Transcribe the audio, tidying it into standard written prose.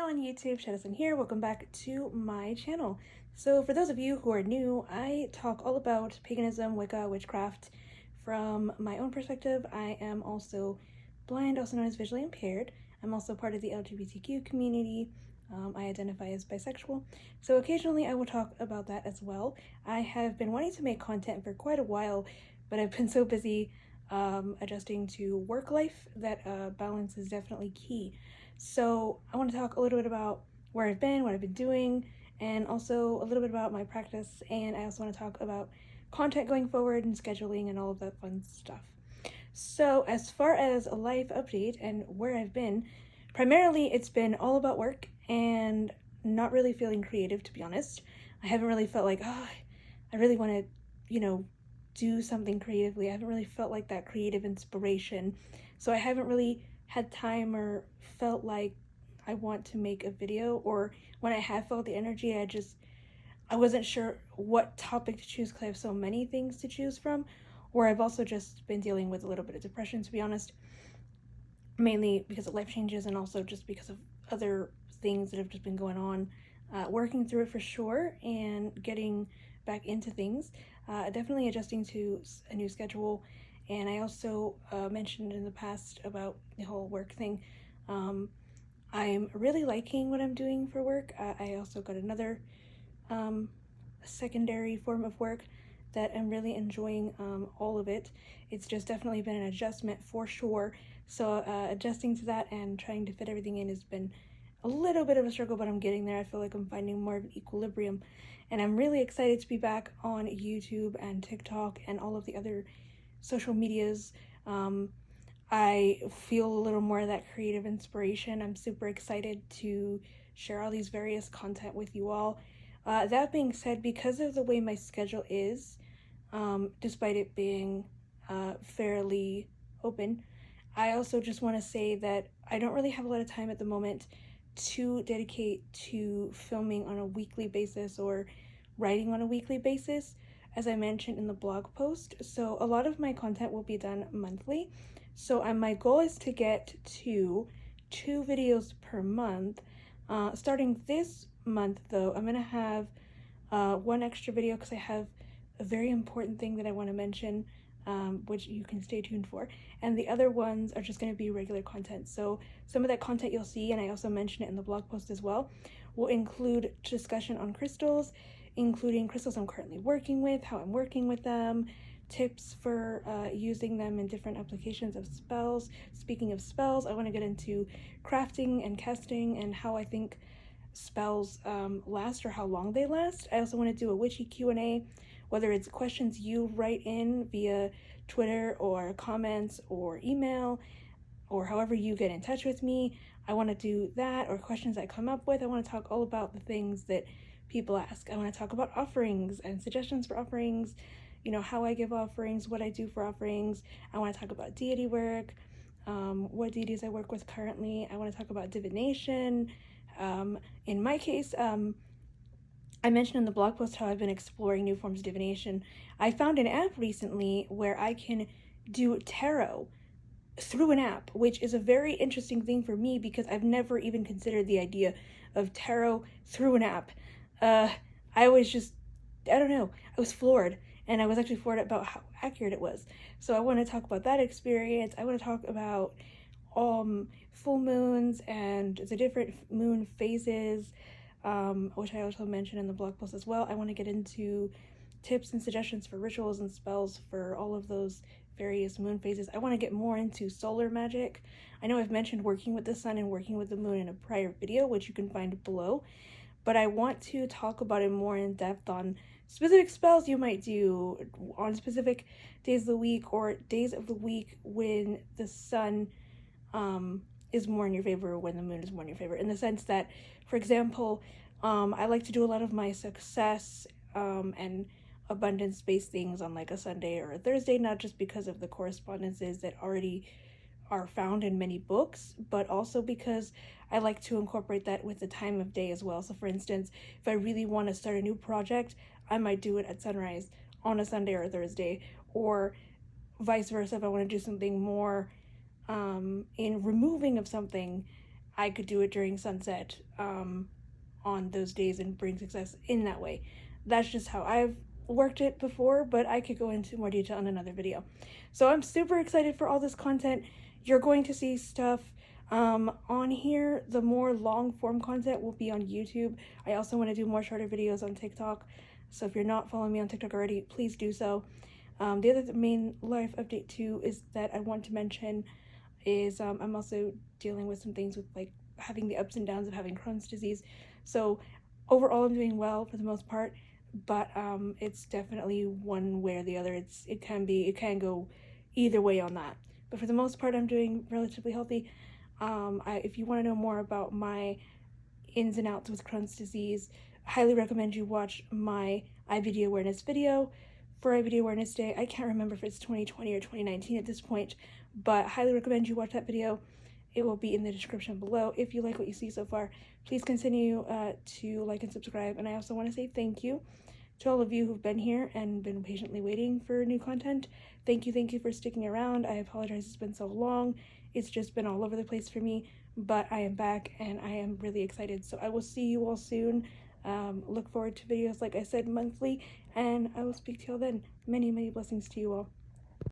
on YouTube, Shadowsun here. Welcome back to my channel. So for those of you who are new, I talk all about paganism, Wicca, witchcraft from my own perspective. I am also blind, also known as visually impaired. I'm also part of the LGBTQ community. I identify as bisexual. So occasionally I will talk about that as well. I have been wanting to make content for quite a while, but I've been so busy adjusting to work life that balance is definitely key. So I want to talk a little bit about where I've been, what I've been doing, and also a little bit about my practice. And I also want to talk about content going forward and scheduling and all of that fun stuff. So as far as a life update and where I've been, primarily it's been all about work and not really feeling creative, to be honest. I haven't really felt like, I really want to, do something creatively. I haven't really felt like that creative inspiration. So I haven't really had time or felt like I want to make a video, or when I have felt the energy, I wasn't sure what topic to choose because I have so many things to choose from. Or I've also just been dealing with a little bit of depression, to be honest, mainly because of life changes and also just because of other things that have just been going on. Working through it for sure and getting back into things. Definitely adjusting to a new schedule. And I also mentioned in the past about the whole work thing. I'm really liking what I'm doing for work. I also got another secondary form of work that I'm really enjoying all of it. It's just definitely been an adjustment for sure. So adjusting to that and trying to fit everything in has been a little bit of a struggle, but I'm getting there. I feel like I'm finding more of an equilibrium, and I'm really excited to be back on YouTube and TikTok and all of the other social medias. I feel a little more of that creative inspiration. I'm super excited to share all these various content with you all. That being said, because of the way my schedule is, despite it being fairly open, I also just want to say that I don't really have a lot of time at the moment to dedicate to filming on a weekly basis or writing on a weekly basis, as I mentioned in the blog post. So a lot of my content will be done monthly. So my goal is to get to 2 videos per month. Starting this month though, I'm gonna have one extra video because I have a very important thing that I want to mention, which you can stay tuned for. And the other ones are just going to be regular content. So some of that content you'll see, and I also mention it in the blog post as well, will include discussion on crystals, including crystals I'm currently working with, how I'm working with them, tips for using them in different applications of spells. Speaking of spells, I want to get into crafting and casting and how I think spells last or how long they last. I also want to do a witchy Q&A, whether it's questions you write in via Twitter or comments or email or however you get in touch with me. I want to do that, or questions I come up with. I want to talk all about the things that people ask. I want to talk about offerings and suggestions for offerings, how I give offerings, what I do for offerings. I want to talk about deity work, what deities I work with currently. I want to talk about divination. In my case, I mentioned in the blog post how I've been exploring new forms of divination. I found an app recently where I can do tarot through an app, which is a very interesting thing for me because I've never even considered the idea of tarot through an app. I was floored, and I was actually floored about how accurate it was. So I want to talk about that experience. I want to talk about full moons and the different moon phases, which I also mentioned in the blog post as well. I want to get into tips and suggestions for rituals and spells for all of those various moon phases. I want to get more into solar magic. I know I've mentioned working with the sun and working with the moon in a prior video, which you can find below, but I want to talk about it more in depth on specific spells you might do on specific days of the week, or days of the week when the sun is more in your favor, or when the moon is more in your favor, in the sense that, for example, I like to do a lot of my success and abundance-based things on like a Sunday or a Thursday, not just because of the correspondences that already are found in many books, but also because I like to incorporate that with the time of day as well. So for instance, if I really want to start a new project, I might do it at sunrise on a Sunday or a Thursday, or vice versa. If I want to do something more in removing of something, I could do it during sunset on those days and bring success in that way. That's just how I've worked it before, but I could go into more detail in another video. So I'm super excited for all this content. You're going to see stuff on here. The more long form content will be on YouTube. I also want to do more shorter videos on TikTok. So if you're not following me on TikTok already, please do so. The other main life update too is that I want to mention is I'm also dealing with some things with like having the ups and downs of having Crohn's disease. So overall I'm doing well for the most part, but it's definitely one way or the other. It can go either way on that. But for the most part I'm doing relatively healthy. If you want to know more about my ins and outs with Crohn's disease, I highly recommend you watch my IBD awareness video for IBD Awareness Day. I can't remember if it's 2020 or 2019 at this point, but I highly recommend you watch that video. It will be in the description below. If you like what you see so far, please continue to like and subscribe. And I also want to say thank you to all of you who've been here and been patiently waiting for new content. Thank you for sticking around. I apologize it's been so long. It's just been all over the place for me, but I am back and I am really excited. So I will see you all soon. Look forward to videos, like I said, monthly, and I will speak to you all then. Many blessings to you all.